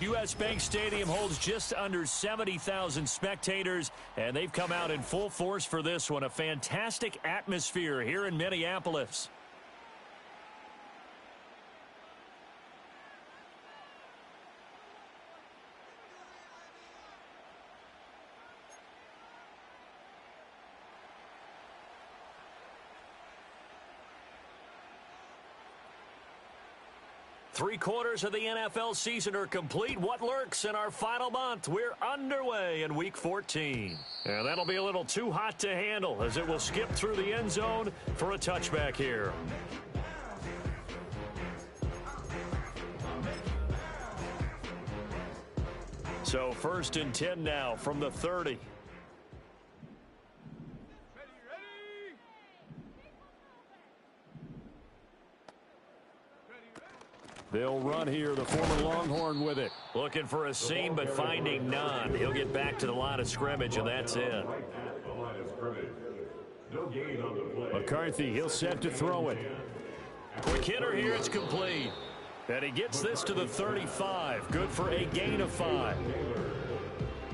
U.S. Bank Stadium holds just under 70,000 spectators, and they've come out in full force for this one. A fantastic atmosphere here in Minneapolis. Three-quarters of the NFL season are complete. What lurks in our final month? We're underway in Week 14. And that'll be a little too hot to handle as it will skip through the end zone for a touchback here. So 1st and 10 now from the 30. They'll run here, the former Longhorn with it. Looking for a seam, but finding none. He'll get back to the line of scrimmage, and that's it. McCarthy, he'll set to throw it. Quick hitter here, it's complete. And he gets this to the 35. Good for a gain of 5.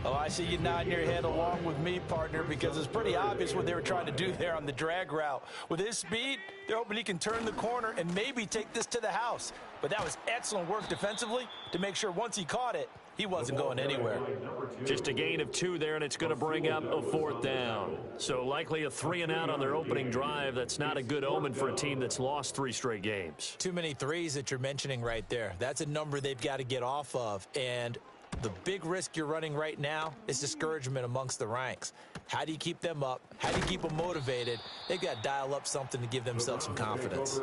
Oh, I see you nodding your head along with me, partner, because it's pretty obvious what they were trying to do there on the drag route. With his speed, they're hoping he can turn the corner and maybe take this to the house. But that was excellent work defensively to make sure once he caught it, he wasn't going anywhere. Just a gain of 2 there, and it's going to bring up a 4th down. So likely a 3-and-out on their opening drive. That's not a good omen for a team that's lost 3 straight games. Too many threes that you're mentioning right there. That's a number they've got to get off of. And the big risk you're running right now is discouragement amongst the ranks. How do you keep them up? How do you keep them motivated? They've got to dial up something to give themselves some confidence.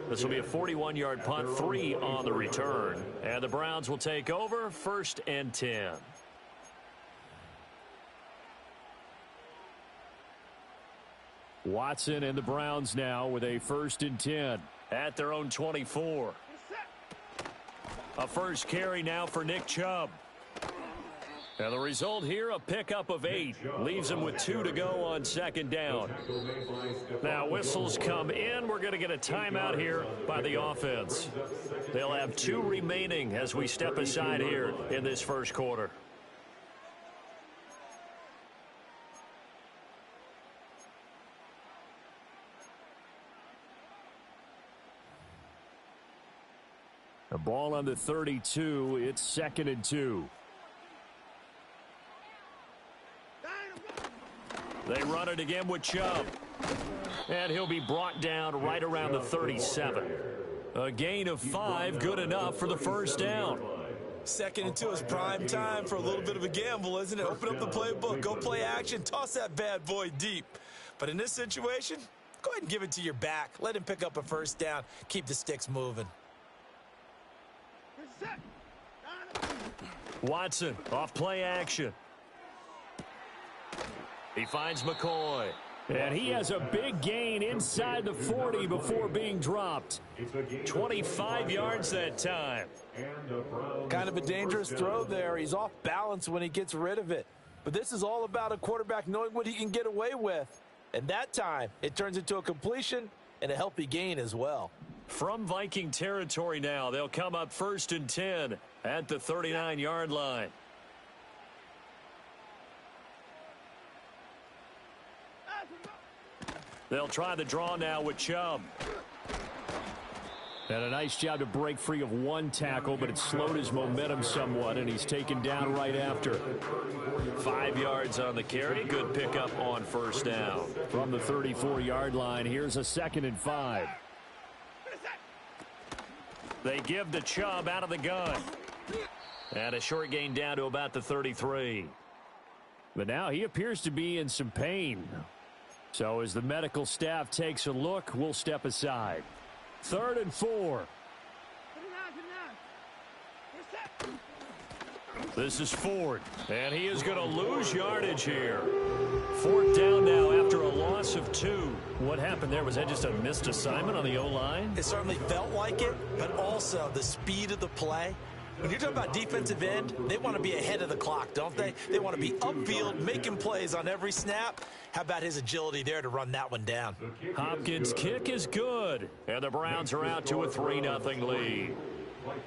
This will be a 41-yard punt, 3 on the return. And the Browns will take over 1st and 10. Watson and the Browns now with a 1st and 10 at their own 24. A first carry now for Nick Chubb. And the result here, a pickup of 8. Leaves him with 2 to go on 2nd down. Now whistles come in. We're going to get a timeout here by the offense. They'll have 2 remaining as we step aside here in this first quarter. The ball on the 32. It's 2nd and 2. They run it again with Chubb. And he'll be brought down right around the 37. A gain of 5, good enough for the 1st down. 2nd and 2 is prime time for a little bit of a gamble, isn't it? Open up the playbook, go play action, toss that bad boy deep. But in this situation, go ahead and give it to your back. Let him pick up a 1st down. Keep the sticks moving. Watson, off play action. He finds McCoy. And he has a big gain inside the 40 before being dropped. 25 yards that time. Kind of a dangerous throw there. He's off balance when he gets rid of it. But this is all about a quarterback knowing what he can get away with. And that time, it turns into a completion and a healthy gain as well. From Viking territory now, they'll come up 1st and 10 at the 39-yard line. They'll try the draw now with Chubb. And a nice job to break free of 1 tackle, but it slowed his momentum somewhat, and he's taken down right after. 5 yards on the carry. Good pickup on 1st down. From the 34-yard line, here's a 2nd and 5. They give to Chubb out of the gun. And a short gain down to about the 33. But now he appears to be in some pain. So as the medical staff takes a look, we'll step aside. 3rd and 4. This is Ford, and he is going to lose yardage here. 4th down now after a loss of 2. What happened there? Was that just a missed assignment on the O-line? It certainly felt like it, but also the speed of the play. When you're talking about defensive end, they want to be ahead of the clock, don't they? They want to be upfield, making plays on every snap. How about his agility there to run that one down? Hopkins' kick is good, and the Browns are out to a 3-0 lead.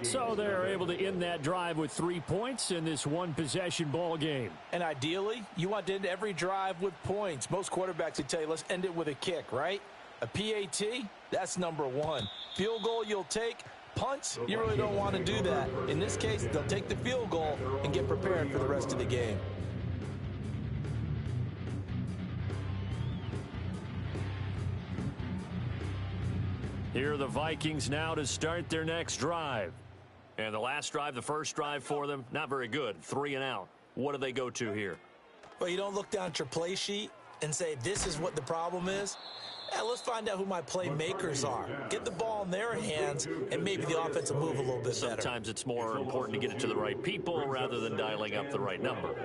So they're able to end that drive with 3 points in this one-possession ball game. And ideally, you want to end every drive with points. Most quarterbacks would tell you, let's end it with a kick, right? A PAT, that's number one. Field goal you'll take. Punts, you really don't want to do that. In this case, they'll take the field goal and get prepared for the rest of the game. Here are the Vikings now to start their next drive. And the last drive, the first drive for them, not very good. 3 and out. What do they go to here? Well, you don't look down at your play sheet and say, this is what the problem is. Let's find out who my playmakers are. Get the ball in their hands, and maybe the offense will move a little bit better. Sometimes it's more important to get it to the right people rather than dialing up the right number.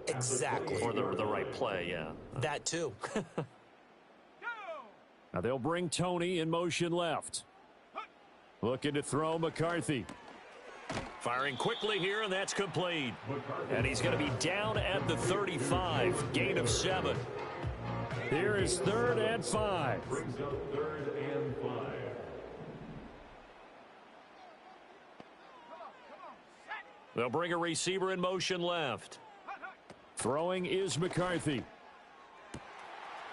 Exactly. Or the right play, yeah. That too. Now they'll bring Tony in motion left. Looking to throw McCarthy. Firing quickly here, and that's complete. And he's going to be down at the 35. Gain of 7. Here is 3rd and 5. They'll bring a receiver in motion left. Throwing is McCarthy.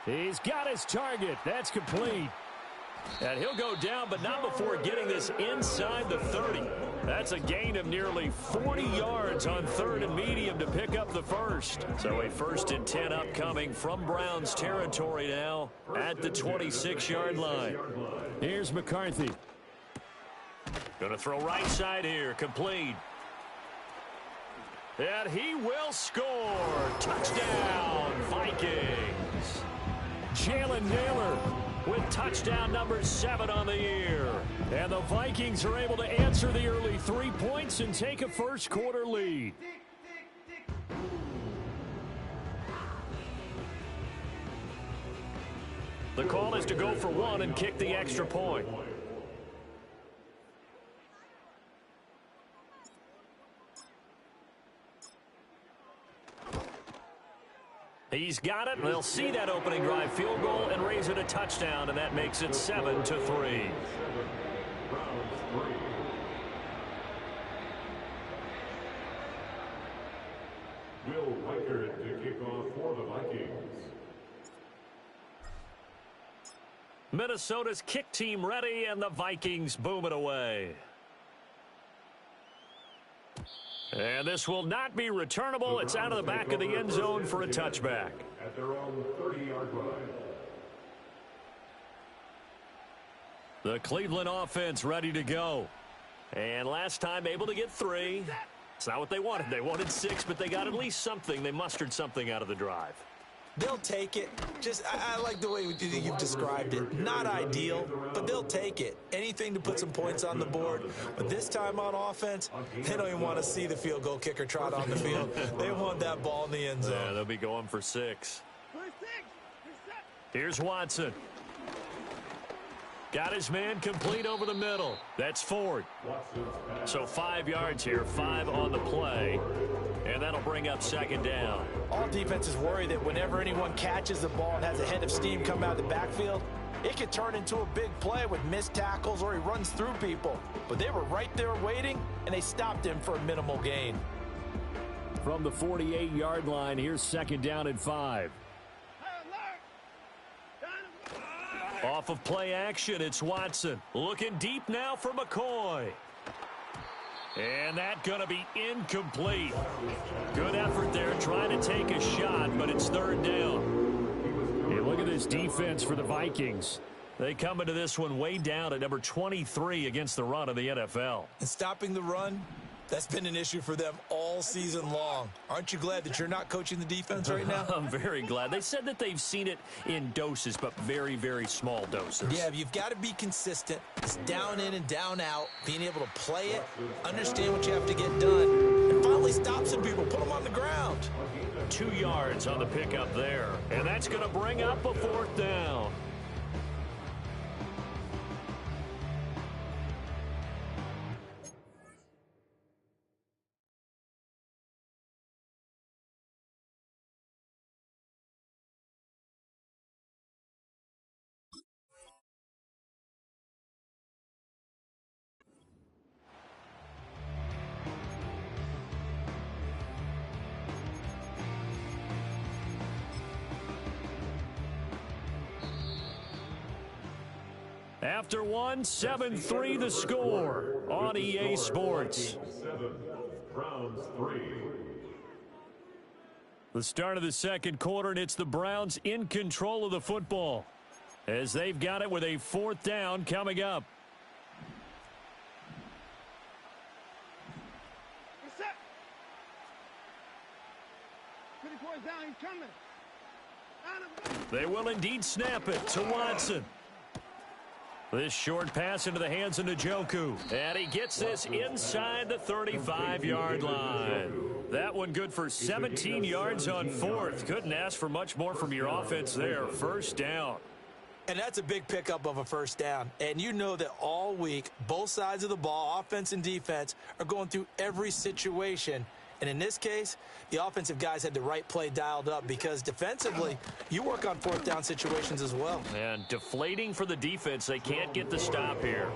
He's got his target. That's complete. And he'll go down, but not before getting this inside the 30. That's a gain of nearly 40 yards on 3rd and medium to pick up the first. So a 1st and 10 upcoming from Browns territory now at the 26-yard line. Here's McCarthy. Going to throw right side here. Complete. And he will score. Touchdown, Vikings. Jalen Naylor with touchdown number 7 on the year. And the Vikings are able to answer the early 3 points and take a first-quarter lead. The call is to go for 1 and kick the extra point. He's got it. They'll see that opening drive field goal and raise it a touchdown, and that makes it 7-3. Will Weichert to kick off for the Vikings. Minnesota's kick team ready, and the Vikings boom it away. And this will not be returnable. It's out of the back of the end zone for a touchback. At their own 30-yard line. The Cleveland offense ready to go. And last time able to get 3. It's not what they wanted. They wanted 6, but they got at least something. They mustered something out of the drive. They'll take it. I like the way you've described it. Not ideal, but they'll take it. Anything to put some points on the board. But this time on offense, they don't even want to see the field goal kicker trot on the field. They want that ball in the end zone. Yeah, they'll be going for 6. Here's Watson. Got his man complete over the middle. That's Ford. So 5 yards here, 5 on the play. And that'll bring up 2nd down. All defenses worry that whenever anyone catches the ball and has a head of steam come out of the backfield, it could turn into a big play with missed tackles or he runs through people. But they were right there waiting, and they stopped him for a minimal gain. From the 48-yard line, here's 2nd down and 5. Off of play action, it's Watson. Looking deep now for McCoy. And that going to be incomplete. Good effort there trying to take a shot, but it's 3rd down. Hey, look at this defense for the Vikings. They come into this one way down at number 23 against the run of the NFL. And stopping the run, that's been an issue for them all season long. Aren't you glad that you're not coaching the defense right now? I'm very glad. They said that they've seen it in doses, but very, very small doses. Yeah, you've got to be consistent. It's down in and down out, being able to play it, understand what you have to get done, and finally stop some people, put them on the ground. 2 yards on the pickup there, and that's going to bring up a 4th down. After one, 7-3 the score on EA Sports. 7, Browns 3. The start of the second quarter, and it's the Browns in control of the football as they've got it with a 4th down coming up. They will indeed snap it to Watson. This short pass into the hands of Njoku. And he gets this inside the 35-yard line. That one good for 17 yards on 4th. Couldn't ask for much more from your offense there. 1st down. And that's a big pickup of a 1st down. And you know that all week, both sides of the ball, offense and defense, are going through every situation. And in this case, the offensive guys had the right play dialed up because defensively, you work on 4th down situations as well. And deflating for the defense. They can't get the stop here.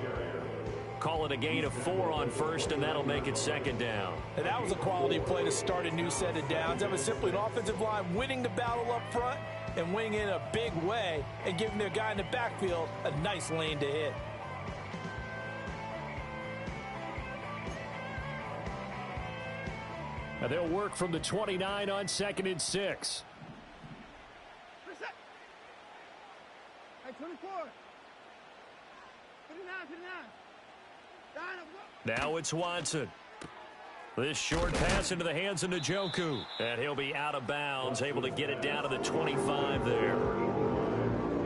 Call it a gain of 4 on 1st, and that'll make it 2nd down. And that was a quality play to start a new set of downs. That was simply an offensive line winning the battle up front and winning in a big way and giving their guy in the backfield a nice lane to hit. And they'll work from the 29 on 2nd and 6. Now it's Watson. This short pass into the hands of Njoku. And he'll be out of bounds, able to get it down to the 25 there.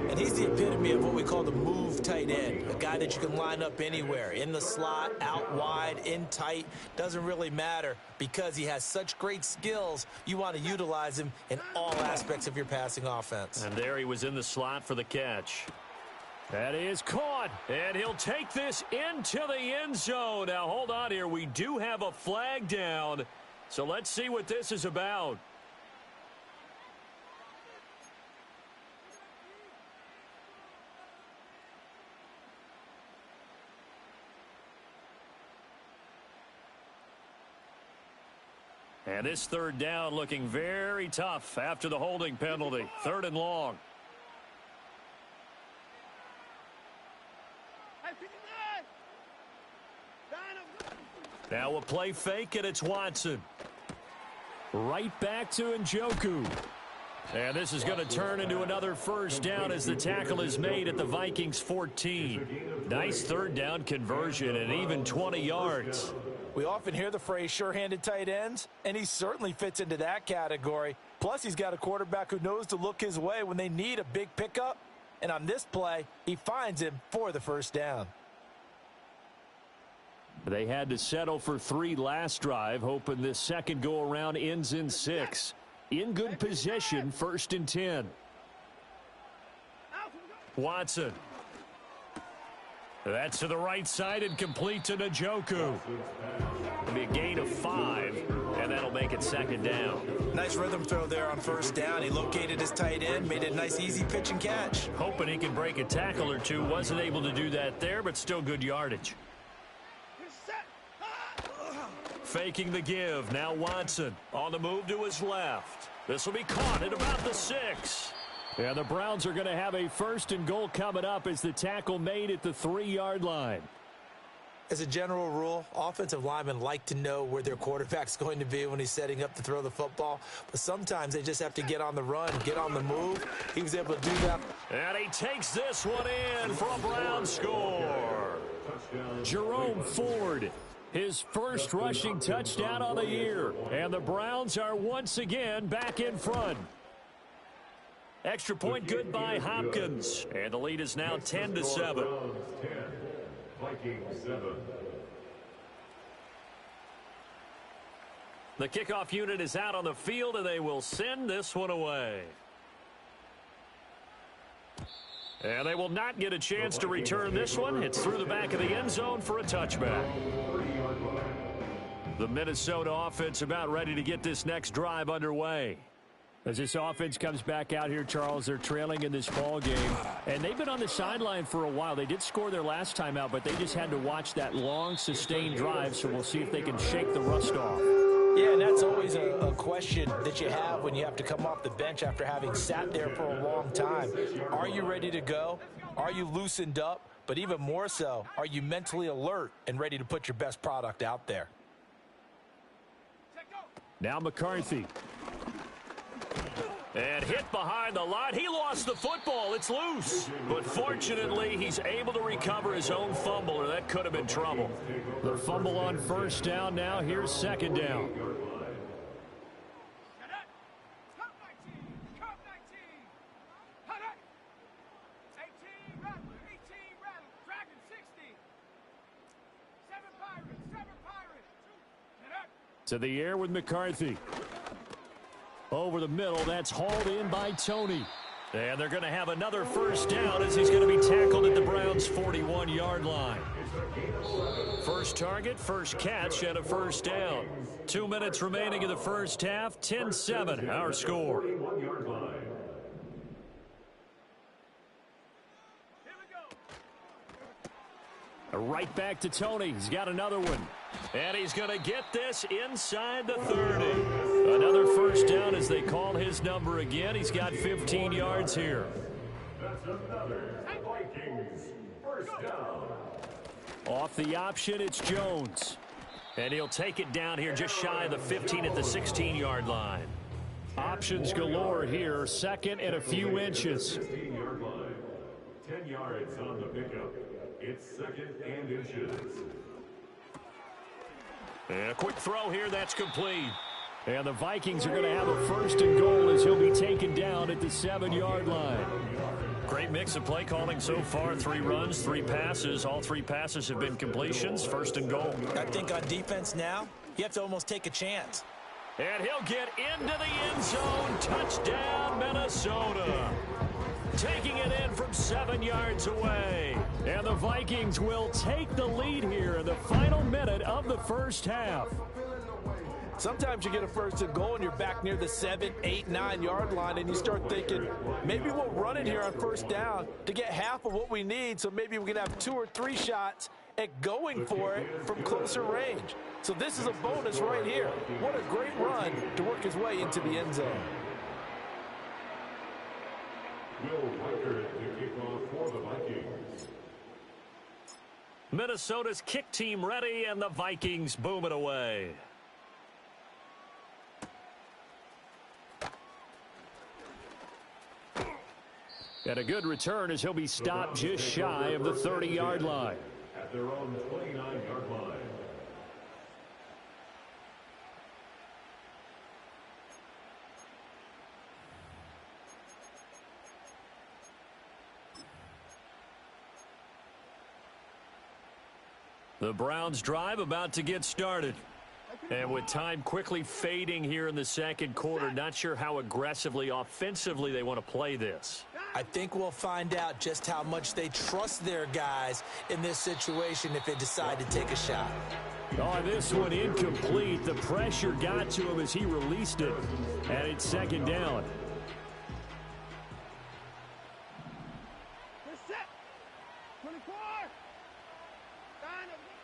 And he's the epitome of what we call the move tight end, a guy that you can line up anywhere, in the slot, out wide, in tight, doesn't really matter because he has such great skills. You want to utilize him in all aspects of your passing offense. And there he was in the slot for the catch. That is caught, and he'll take this into the end zone. Now, hold on here. We do have a flag down, so let's see what this is about. And this 3rd down looking very tough after the holding penalty. 3rd and long. Now a play fake, and it's Watson. Right back to Njoku. And this is going to turn into another 1st down as the tackle is made at the Vikings 14. Nice 3rd down conversion and even 20 yards. We often hear the phrase sure-handed tight ends, and he certainly fits into that category. Plus, he's got a quarterback who knows to look his way when they need a big pickup. And on this play, he finds him for the 1st down. They had to settle for 3 last drive, hoping this second go-around ends in 6. In good position, 1st and 10. Watson. That's to the right side and complete to Njoku. It'll be a gain of 5, and that'll make it 2nd down. Nice rhythm throw there on 1st down. He located his tight end, made it a nice easy pitch and catch. Hoping he can break a tackle or two. Wasn't able to do that there, but still good yardage. Faking the give. Now Watson on the move to his left. This will be caught at about the 6. And the Browns are going to have a 1st and goal coming up as the tackle made at the 3-yard line. As a general rule, offensive linemen like to know where their quarterback's going to be when he's setting up to throw the football. But sometimes they just have to get on the run, get on the move. He was able to do that. And he takes this one in for a Brown score. Jerome Ford, his 1st rushing touchdown on the year. And the Browns are once again back in front. Extra point good by Hopkins. And the lead is now 10-7. Vikings 7. The kickoff unit is out on the field, and they will send this one away. And they will not get a chance to return this one. It's through the back of the end zone for a touchback. The Minnesota offense about ready to get this next drive underway. As this offense comes back out here, Charles, they're trailing in this ball game. And they've been on the sideline for a while. They did score their last time out, but they just had to watch that long, sustained drive, so we'll see if they can shake the rust off. Yeah, and that's always a question that you have when you have to come off the bench after having sat there for a long time. Are you ready to go? Are you loosened up? but even more so, are you mentally alert and ready to put your best product out there? Now McCarthy. And hit behind the line. He lost the football. It's loose. But fortunately, he's able to recover his own fumble, or that could have been trouble. The fumble on first down now. Here's second down. To the air with McCarthy. Over the middle, that's hauled in by Tony. And they're going to have another first down as he's going to be tackled at the Browns' 41-yard line. First target, first catch, and a first down. 2 minutes remaining in the first half, 10-7, our score. Right back to Tony. He's got another one. And he's going to get this inside the 30. Another first down as they call his number again. He's got 15 yards here. That's another Vikings first down. Off the option, it's Jones. And he'll take it down here just shy of the 15 at the 16-yard line. Options galore here. Second and a few inches. 16-yard line. 10 yards on the pickup. It's second and inches. And a quick throw here, that's complete. And the Vikings are going to have a first and goal as he'll be taken down at the 7-yard line. Great mix of play calling so far. 3 runs, 3 passes. All 3 passes have been completions. First and goal. I think on defense now, you have to almost take a chance. And he'll get into the end zone. Touchdown, Minnesota. Taking it in from 7 yards away. And the Vikings will take the lead here in the final minute of the first half. Sometimes you get a first and goal and you're back near the 7, 8, 9-yard line and you start thinking, maybe we'll run it here on first down to get half of what we need, so maybe we can have 2 or 3 shots at going for it from closer range. So this is a bonus right here. What a great run to work his way into the end zone. Will Weicker to kick off for the Vikings. Minnesota's kick team ready, and the Vikings boom it away. And a good return as he'll be stopped just shy of the 30-yard line. At their own 29-yard line. The Browns drive about to get started. And with time quickly fading here in the second quarter, not sure how aggressively, offensively they want to play this. I think we'll find out just how much they trust their guys in this situation if they decide to take a shot. Oh, this one incomplete. The pressure got to him as he released it. And it's second down.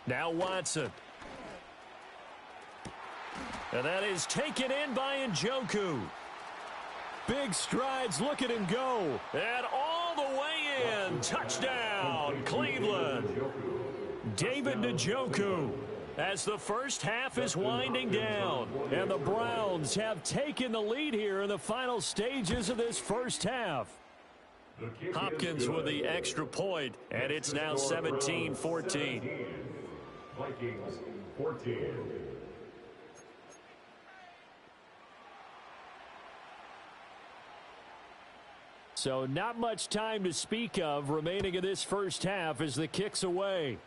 Now Watson. And that is taken in by Njoku. Big strides, look at him go. And all the way in. Touchdown, Cleveland. David Njoku. As the first half is winding down. And the Browns have taken the lead here in the final stages of this first half. Hopkins with the extra point, and it's now 17-14. Vikings 14. So not much time to speak of remaining in this first half as the kick's away.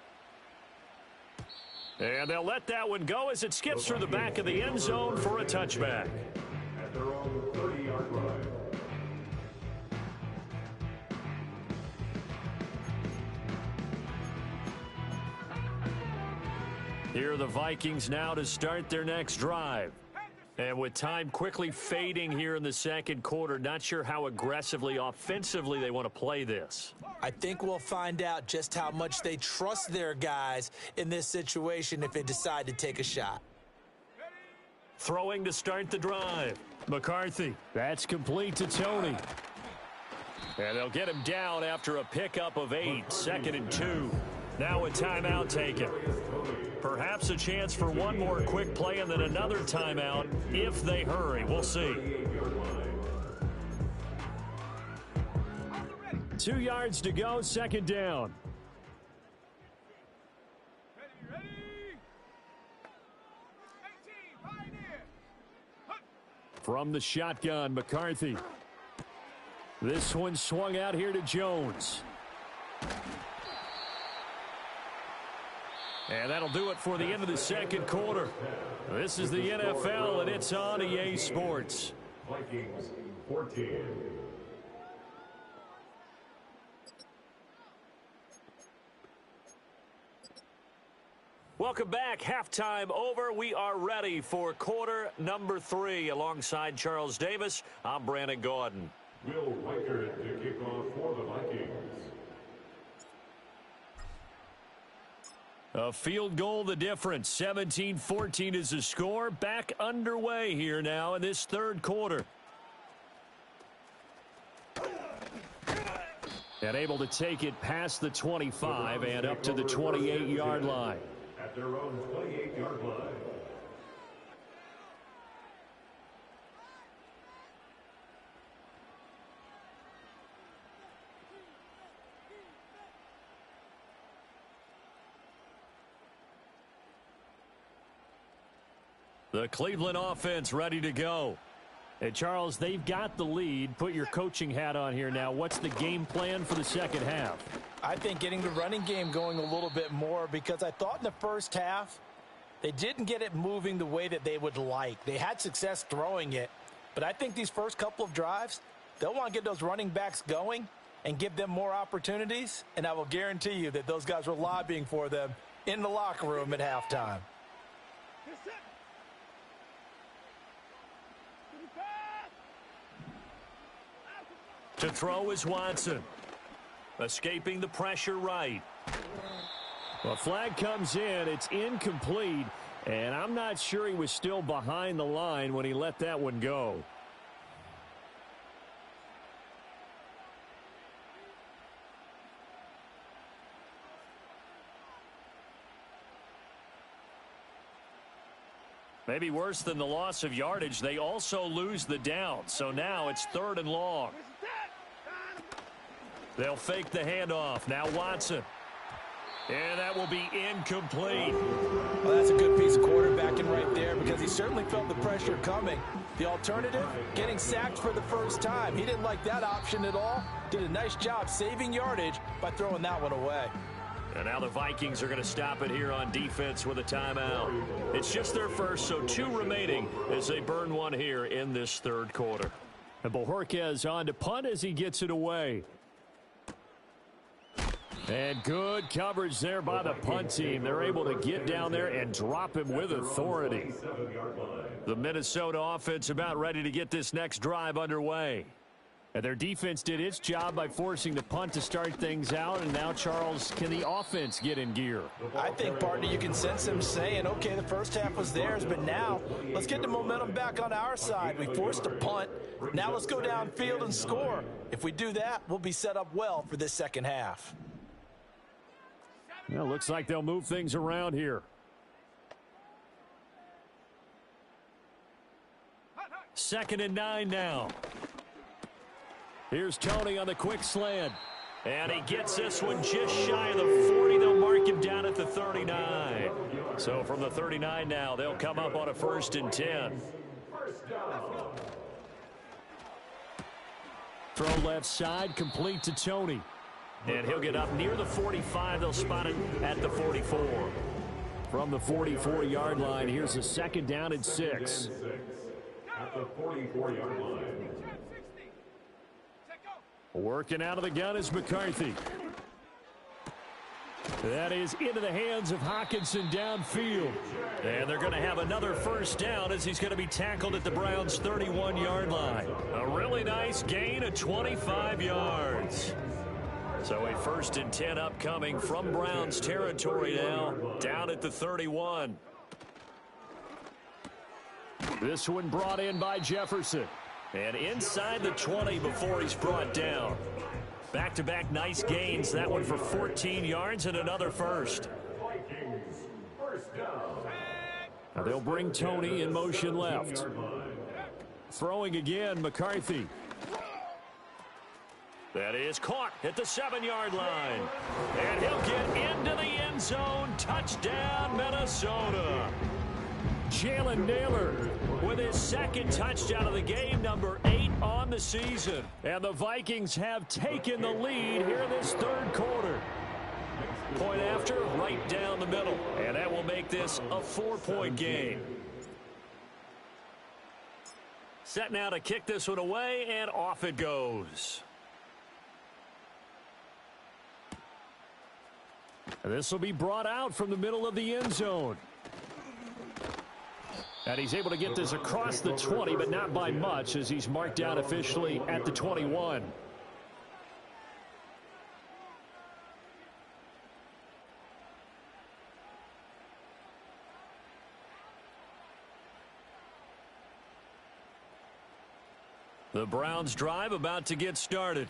And they'll let that one go as it skips through the back of the end zone for a touchback. At their own 30-yard line. Here are the Vikings now to start their next drive. And with time quickly fading here in the second quarter, not sure how aggressively, offensively they want to play this. I think we'll find out just how much they trust their guys in this situation if they decide to take a shot. Throwing to start the drive. McCarthy. That's complete to Tony. And they'll get him down after a pickup of 8, 2nd and 2. Now a timeout taken. Perhaps a chance for one more quick play and then another timeout if they hurry. We'll see. 2 yards to go, 2nd down. From the shotgun, McCarthy. This one swung out here to Jones. And that'll do it for the end of the 2nd quarter. This is the NFL, and it's on EA Sports. Vikings 14. Welcome back. Halftime over. We are ready for quarter number 3. Alongside Charles Davis, I'm Brandon Gaudin. Will Weichert to kick off for the Vikings. A field goal the difference. 17-14 is the score. Back underway here now in this 3rd quarter. And able to take it past the 25 and up to the 28-yard line. At their own 28-yard line. The Cleveland offense ready to go. Hey, Charles, they've got the lead. Put your coaching hat on here now. What's the game plan for the 2nd half? I think getting the running game going a little bit more, because I thought in the first half they didn't get it moving the way that they would like. They had success throwing it, but I think these first couple of drives, they'll want to get those running backs going and give them more opportunities, and I will guarantee you that those guys were lobbying for them in the locker room at halftime. To throw is Watson. Escaping the pressure right. Well, flag comes in. It's incomplete. And I'm not sure he was still behind the line when he let that one go. Maybe worse than the loss of yardage, they also lose the down. So now it's 3rd and long. They'll fake the handoff. Now Watson. And that will be incomplete. Well, that's a good piece of quarterbacking right there, because he certainly felt the pressure coming. The alternative, getting sacked for the first time. He didn't like that option at all. Did a nice job saving yardage by throwing that one away. And now the Vikings are going to stop it here on defense with a timeout. It's just their first, so 2 remaining as they burn one here in this 3rd quarter. And Bojorquez on to punt as he gets it away. And good coverage there by the punt team. They're able to get down there and drop him with authority. The Minnesota offense about ready to get this next drive underway. And their defense did its job by forcing the punt to start things out. And now, Charles, can the offense get in gear? I think, partner, you can sense them saying, okay, the first half was theirs, but now let's get the momentum back on our side. We forced a punt. Now let's go downfield and score. If we do that, we'll be set up well for this 2nd half. Well, looks like they'll move things around here. 2nd and 9 now. Here's Tony on the quick slant. And he gets this one just shy of the 40. They'll mark him down at the 39. So from the 39 now, they'll come up on a 1st and 10. Throw left side, complete to Tony. And he'll get up near the 45. They'll spot it at the 44. From the 44-yard line, here's a 2nd down and 6. At the 44-yard line. Working out of the gun is McCarthy. That is into the hands of Hockenson downfield. And they're going to have another 1st down as he's going to be tackled at the Browns' 31-yard line. A really nice gain of 25 yards. So a 1st and 10 upcoming from Browns territory now, down at the 31. This one brought in by Jefferson. And inside the 20 before he's brought down. Back-to-back nice gains. That one for 14 yards and another first. Vikings, first down. Now they'll bring Tony in motion left. Throwing again, McCarthy. That is caught at the 7-yard line. And he'll get into the end zone. Touchdown, Minnesota. Jalen Naylor With his second touchdown of the game, number 8 on the season. And the Vikings have taken the lead here in this third quarter. Point after, right down the middle. And that will make this a 4-point game. Set now to kick this one away, and off it goes. And this will be brought out from the middle of the end zone. And he's able to get this across the 20, but not by much, as he's marked down officially at the 21. The Browns drive about to get started.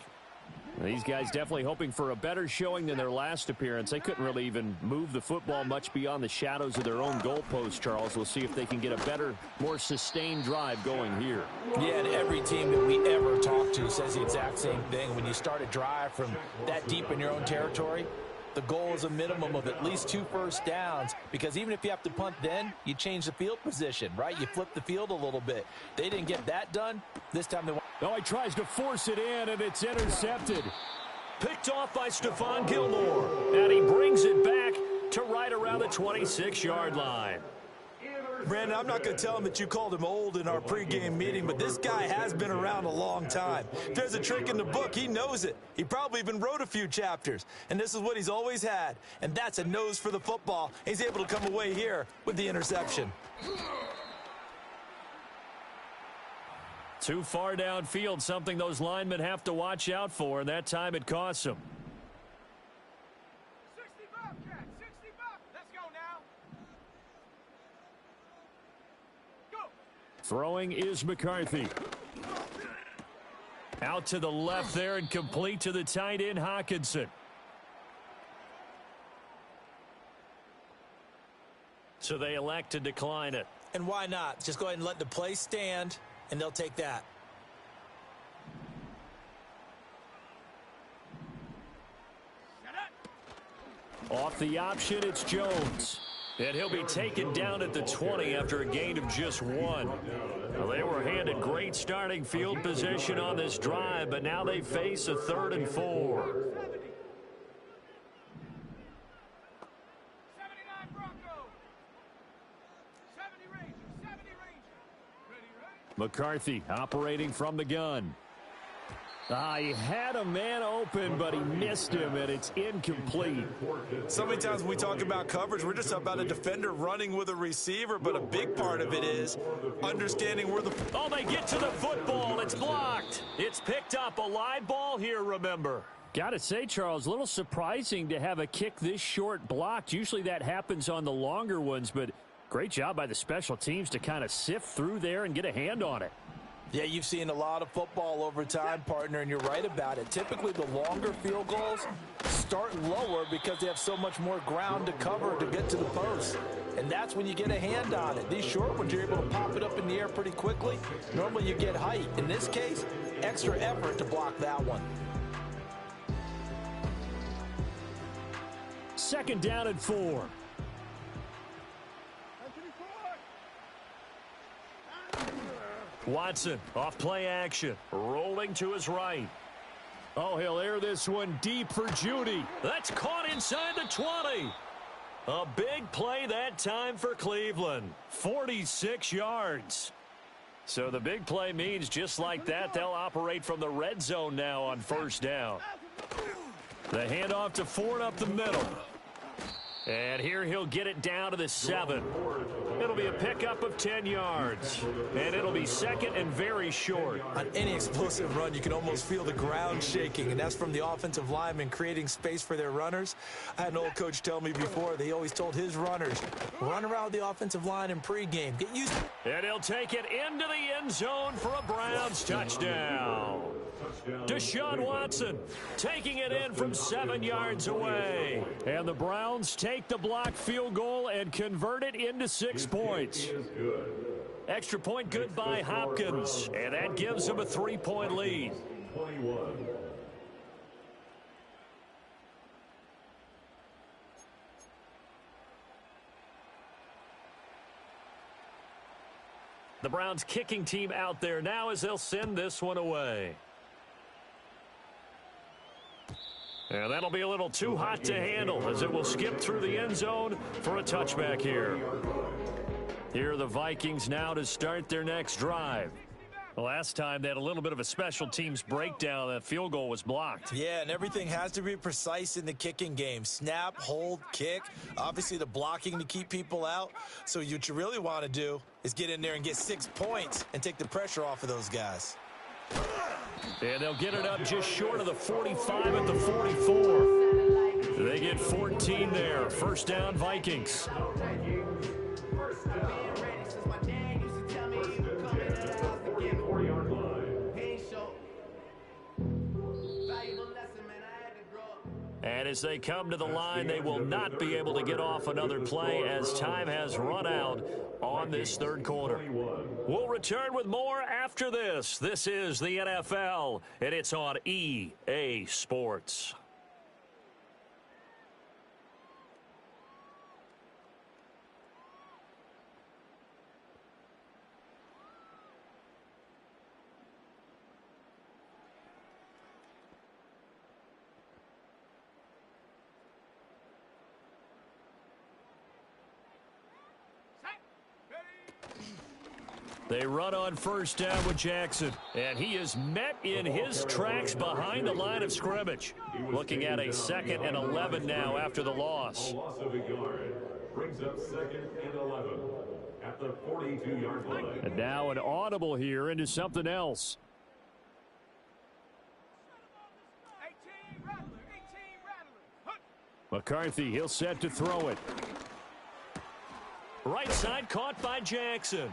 These guys definitely hoping for a better showing than their last appearance. They couldn't really even move the football much beyond the shadows of their own goalpost, Charles. We'll see if they can get a better, more sustained drive going here. Yeah, and every team that we ever talk to says the exact same thing. When you start a drive from that deep in your own territory, the goal is a minimum of at least 2 first downs, because even if you have to punt then, you change the field position, right? You flip the field a little bit. They didn't get that done. This time they want. No, he tries to force it in, and it's intercepted. Picked off by Stephon Gilmore. And he brings it back to right around the 26-yard line. Brandon, I'm not going to tell him that you called him old in our pregame meeting, but this guy has been around a long time. If there's a trick in the book, he knows it. He probably even wrote a few chapters, and this is what he's always had, and that's a nose for the football. He's able to come away here with the interception. Too far downfield, something those linemen have to watch out for, and that time it costs them. 60 Bobcat, 60 Bob. Let's go now. Go. Throwing is McCarthy. Out to the left there and complete to the tight end, Hawkinson. So they elect to decline it. And why not? Just go ahead and let the play stand, and they'll take that. Off the option, it's Jones. And he'll be taken down at the 20 after a gain of just 1. Well, they were handed great starting field position on this drive, but now they face a 3rd and 4. 79 Broncos. 70 Rangers. 70 Rangers. Ready, right? McCarthy operating from the gun. He had a man open, but he missed him, and it's incomplete. So many times when we talk about coverage, we're just about a defender running with a receiver, but a big part of it is understanding where the... Oh, they get to the football. It's blocked. It's picked up. A live ball here, remember. Got to say, Charles, a little surprising to have a kick this short blocked. Usually that happens on the longer ones, but great job by the special teams to kind of sift through there and get a hand on it. Yeah, you've seen a lot of football over time, partner, and you're right about it. Typically, the longer field goals start lower because they have so much more ground to cover to get to the post. And that's when you get a hand on it. These short ones, you're able to pop it up in the air pretty quickly. Normally, you get height. In this case, extra effort to block that one. 2nd down and 4. Watson off play action, rolling to his right. Oh, he'll air this one deep for Judy. That's caught inside the 20. A big play that time for Cleveland. 46 yards. So the big play means just like that, they'll operate from the red zone now on 1st down. The handoff to Ford up the middle. And here he'll get it down to the 7. It'll be a pickup of 10 yards. And it'll be 2nd and very short. On any explosive run, you can almost feel the ground shaking, and that's from the offensive linemen creating space for their runners. I had an old coach tell me before, they always told his runners, run around the offensive line in pregame. Get used to it. And he'll take it into the end zone for a Browns touchdown. Deshaun Watson taking it in from 7 yards away. And the Browns take the block field goal and convert it into 6 points. Extra point good by Hopkins, and that gives them a 3-point lead. 21. The Browns kicking team out there now as they'll send this one away. And that'll be a little too hot to handle as it will skip through the end zone for a touchback here. Here are the Vikings now to start their next drive. Last time they had a little bit of a special teams breakdown. That field goal was blocked. Yeah, and everything has to be precise in the kicking game. Snap, hold, kick. Obviously the blocking to keep people out. So what you really want to do is get in there and get 6 points and take the pressure off of those guys. And they'll get it up just short of the 45 at the 44. They get 14 there. First down, Vikings. And as they come to the line, they will not be able to get off another play as time has run out on this third quarter. We'll return with more after this. This is the NFL, and it's on EA Sports. They run on first down with Jackson, and he is met in his tracks behind the line of scrimmage. Looking at a 2nd and 11 now after the loss. A loss of a yard brings up 2nd and 11 at the 42-yard line. And now an audible here into something else. 18 Rattler, 18 Rattler. McCarthy, he'll set to throw it. Right side caught by Jackson.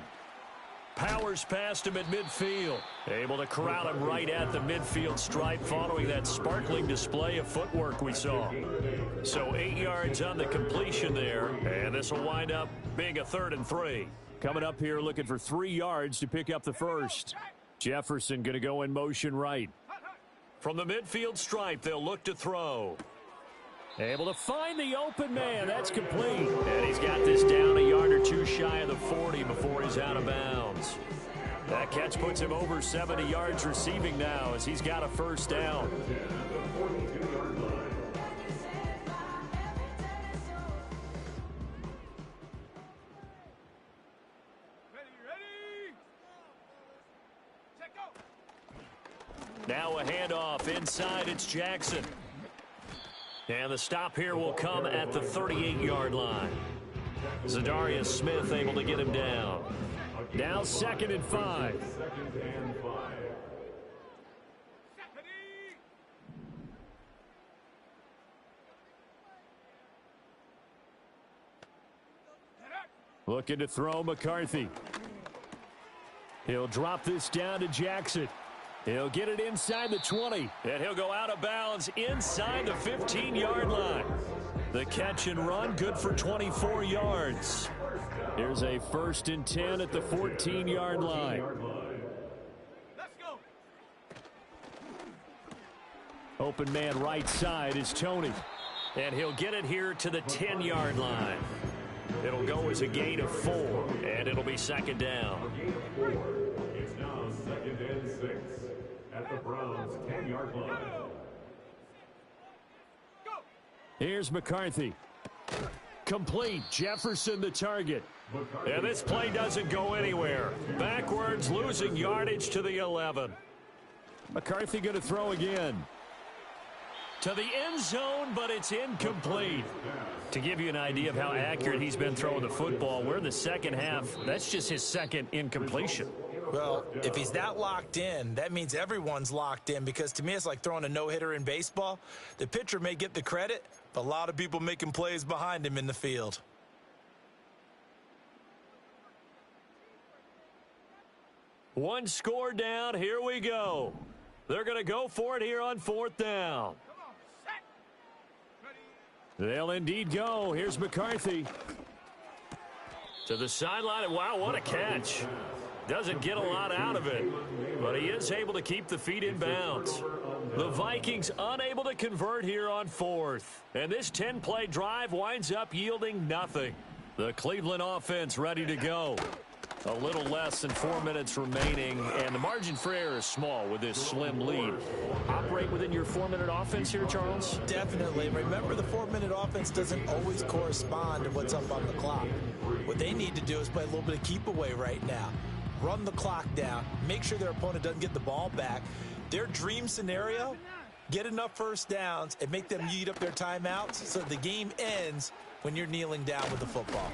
Powers past him at midfield. Able to corral him right at the midfield stripe following that sparkling display of footwork we saw. So 8 yards on the completion there, and this will wind up being a 3rd and 3. Coming up here looking for 3 yards to pick up the first. Jefferson going to go in motion right. From the midfield stripe, they'll look to throw. Able to find the open man. That's complete. And he's got this down a yard or two shy of the 40 before he's out of bounds. That catch puts him over 70 yards receiving now as he's got a first down. Now a handoff inside. It's Jackson. And the stop here will come at the 38-yard line. Zadarius Smith able to get him down. Now 2nd and 5. 2nd and 5. Looking to throw McCarthy. He'll drop this down to Jackson. He'll get it inside the 20. And he'll go out of bounds inside the 15-yard line. The catch and run good for 24 yards. Here's a 1st and 10 at the 14-yard line. Let's go. Open man right side is Tony. And he'll get it here to the 10-yard line. It'll go as a gain of 4, and it'll be 2nd down. It's now 2nd and 6 at the Browns' 10-yard line. Here's McCarthy. Complete. Jefferson the target. And this play doesn't go anywhere. Backwards, losing yardage to the 11. McCarthy going to throw again. To the end zone, but it's incomplete. To give you an idea of how accurate he's been throwing the football, we're in the second half. That's just his 2nd incompletion. Well, if he's that locked in, that means everyone's locked in, because to me it's like throwing a no-hitter in baseball. The pitcher may get the credit, but a lot of people making plays behind him in the field. One score down. Here we go. They're going to go for it here on 4th down. Come on, set. Ready. They'll indeed go. Here's McCarthy. To the sideline. Wow, what a catch. Doesn't get a lot out of it, but he is able to keep the feet in bounds. The Vikings unable to convert here on 4th. And this 10-play drive winds up yielding nothing. The Cleveland offense ready to go. A little less than 4 minutes remaining, and the margin for error is small with this slim lead. Operate within your 4-minute offense here, Charles? Definitely. Remember, the 4-minute offense doesn't always correspond to what's up on the clock. What they need to do is play a little bit of keep away right now. Run the clock down. Make sure their opponent doesn't get the ball back. Their dream scenario, get enough first downs and make them eat up their timeouts so the game ends when you're kneeling down with the football.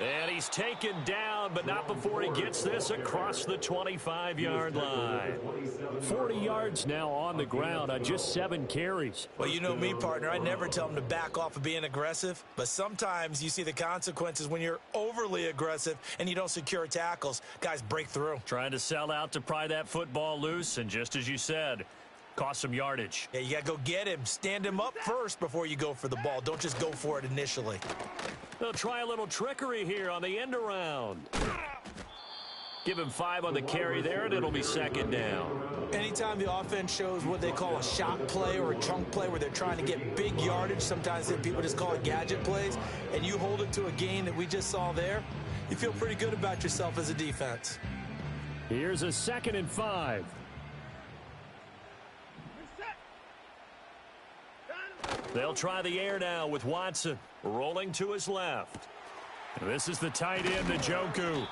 And he's taken down, but not before he gets this across the 25-yard line. 40 yards now on the ground on just 7 carries. Well, you know me, partner. I never tell them to back off of being aggressive, but sometimes you see the consequences when you're overly aggressive and you don't secure tackles. Guys break through. Trying to sell out to pry that football loose, and just as you said, cost some yardage. Yeah, you got to go get him. Stand him up first before you go for the ball. Don't just go for it initially. They'll try a little trickery here on the end around. Give him 5 on the carry there, and it'll be 2nd down. Anytime the offense shows what they call a shot play or a chunk play where they're trying to get big yardage, sometimes people just call it gadget plays, and you hold it to a gain that we just saw there, you feel pretty good about yourself as a defense. Here's a 2nd and 5. They'll try the air now with Watson rolling to his left. This is the tight end, Njoku.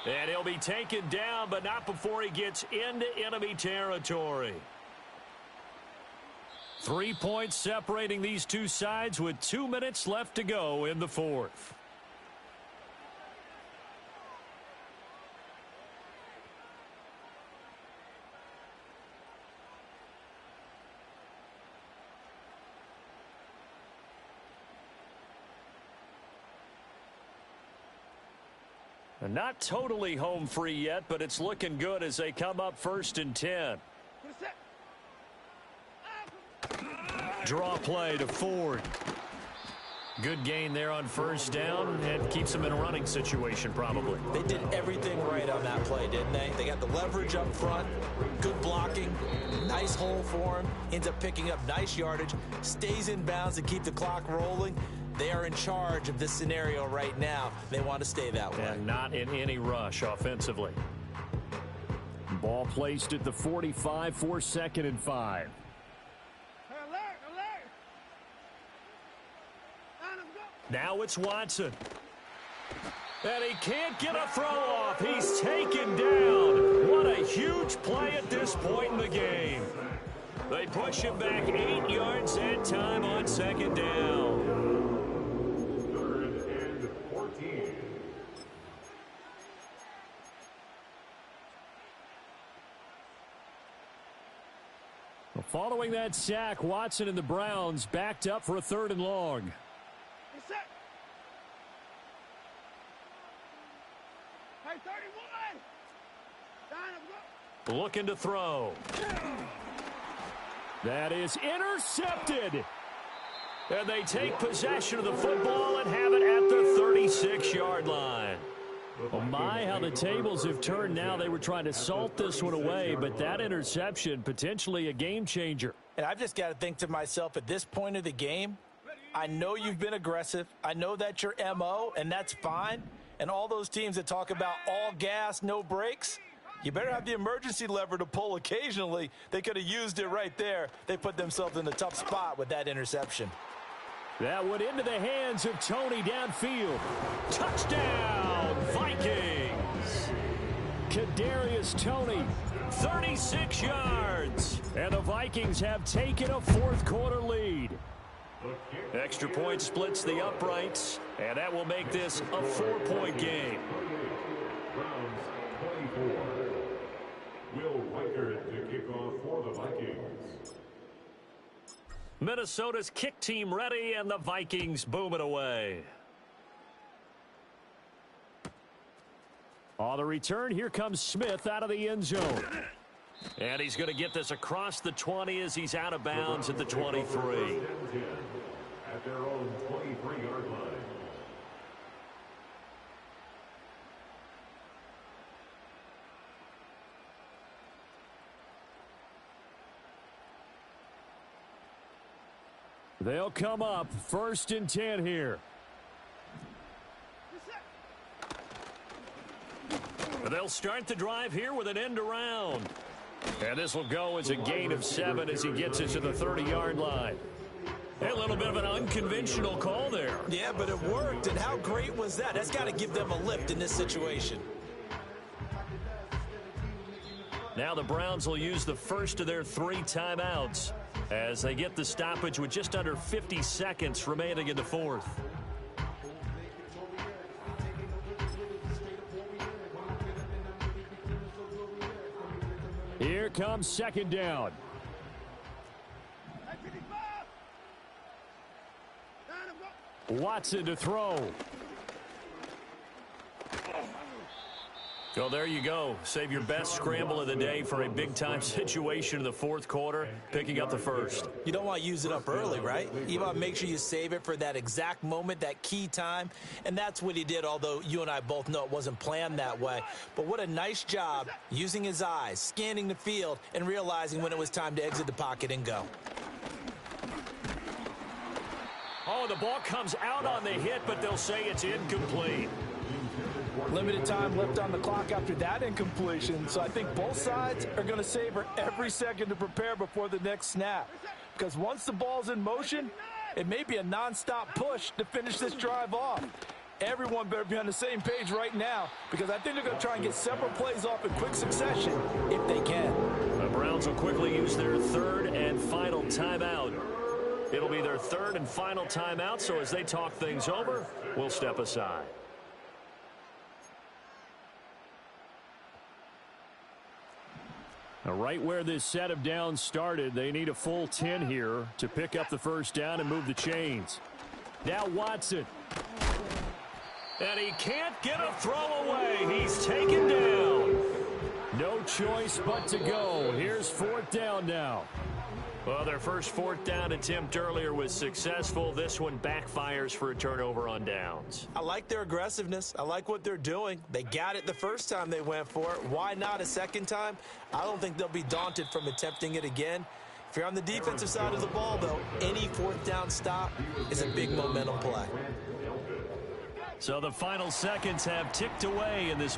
And he'll be taken down, but not before he gets into enemy territory. 3 points separating these two sides with 2 minutes left to go in the 4th. Not totally home free yet, but it's looking good as they come up 1st and 10. Draw play to Ford. Good gain there on 1st down and keeps them in a running situation probably. They did everything right on that play, didn't they? They got the leverage up front, good blocking, nice hole for him, ends up picking up nice yardage, stays in bounds to keep the clock rolling. They are in charge of this scenario right now. They want to stay that way. And not in any rush offensively. Ball placed at the 45 for 2nd and 5. Now it's Watson. And he can't get a throw off. He's taken down. What a huge play at this point in the game. They push him back 8 yards that time on 2nd down. Following that sack, Watson and the Browns backed up for a 3rd and long. Hey, 31. Looking to throw. That is intercepted. And they take possession of the football and have it at the 36-yard line. Oh my, how the tables have turned now. They were trying to salt this one away, but that interception potentially a game changer. And I've just got to think to myself at this point of the game, I know you've been aggressive. I know that's your MO, and that's fine. And all those teams that talk about all gas, no brakes, you better have the emergency lever to pull occasionally. They could have used it right there. They put themselves in a tough spot with that interception. That went into the hands of Tony downfield. Touchdown, Vikings. Kadarius Toney, 36 yards. And the Vikings have taken a 4th quarter lead. Extra point splits the uprights, and that will make this a 4-point game. Browns 24. Will Riker to kick off for the Vikings. Minnesota's kick team ready, and the Vikings boom it away. On the return, here comes Smith out of the end zone. And he's going to get this across the 20 as he's out of bounds at the 23. At their own 23-yard line. They'll come up 1st and 10 here. They'll start the drive here with an end around. And this will go as a gain of 7 as he gets it to the 30-yard line. A little bit of an unconventional call there. Yeah, but it worked, and how great was that? That's got to give them a lift in this situation. Now the Browns will use the first of their 3 timeouts as they get the stoppage with just under 50 seconds remaining in the 4th. Here comes 2nd down. Watson to throw. So there you go. Save your best scramble of the day for a big-time situation in the 4th quarter, picking up the first. You don't want to use it up early, right? You want to make sure you save it for that exact moment, that key time. And that's what he did, although you and I both know it wasn't planned that way. But what a nice job using his eyes, scanning the field, and realizing when it was time to exit the pocket and go. Oh, the ball comes out on the hit, but they'll say it's incomplete. Limited time left on the clock after that incompletion, so I think both sides are going to savor every second to prepare before the next snap. Because once the ball's in motion, it may be a nonstop push to finish this drive off. Everyone better be on the same page right now, because I think they're going to try and get several plays off in quick succession if they can. The Browns will quickly use their 3rd and final timeout. It'll be their 3rd and final timeout, so as they talk things over, we'll step aside. Now, right where this set of downs started, they need a full 10 here to pick up the 1st down and move the chains. Now Watson. And he can't get a throw away. He's taken down. No choice but to go. Here's 4th down now. Well, their first 4th down attempt earlier was successful. This one backfires for a turnover on downs. I like their aggressiveness. I like what they're doing. They got it the first time they went for it. Why not a second time? I don't think they'll be daunted from attempting it again. If you're on the defensive side of the ball, though, any 4th down stop is a big momentum play. So the final seconds have ticked away in this